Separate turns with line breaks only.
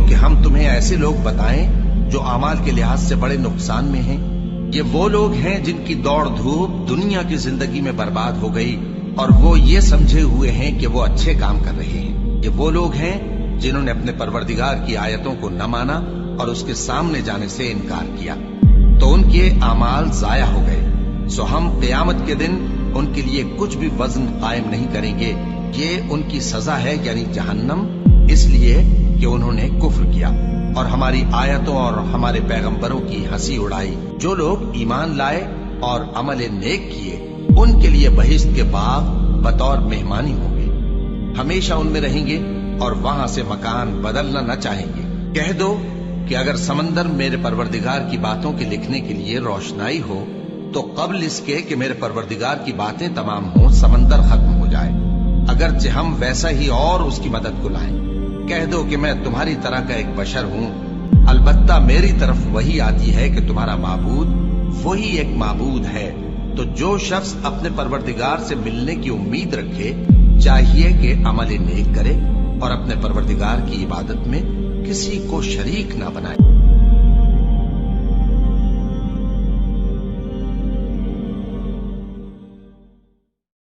कि हम तुम्हें ऐसे लोग बताएं जो अमाल के लिहाज से बड़े नुकसान में हैं। ये वो लोग हैं जिनकी दौड़ धूप दुनिया की जिंदगी में बर्बाद हो गई और वो ये समझे हुए हैं कि वो अच्छे काम कर रहे हैं। ये वो लोग हैं जिन्होंने अपने परवरदिगार की आयतों को न माना और उसके सामने जाने से इनकार किया, तो उनके अमाल जाया हो गए। सो हम क़यामत के दिन उनके लिए कुछ भी वजन कायम नहीं करेंगे। ये उनकी सजा है, यानी जहन्नम, इसलिए कि उन्होंने कुफ्र किया और हमारी आयतों और हमारे पैगंबरों की हंसी उड़ाई। जो लोग ईमान लाए और अमल नेक किए उनके लिए बहिश्त के बाग बतौर मेहमानी होंगे, हमेशा उनमें रहेंगे और वहां से मकान बदलना न चाहेंगे। कह दो कि अगर समंदर मेरे परवरदिगार की बातों के लिखने के लिए रोशनाई हो तो कब्ल इसके कि मेरे परवरदिगार की बातें तमाम हों समंदर खत्म हो जाए, अगरचे हम वैसा ही और उसकी मदद को लाएं। कह दो कि मैं तुम्हारी तरह का एक बशर हूं, अलबत्ता मेरी तरफ वही आती है कि तुम्हारा माबूद वही एक माबूद है। तो जो शख्स अपने परवरदिगार से मिलने की उम्मीद रखे चाहिए कि अमल नेक करे और अपने परवरदिगार की इबादत में किसी को शरीक ना बनाए।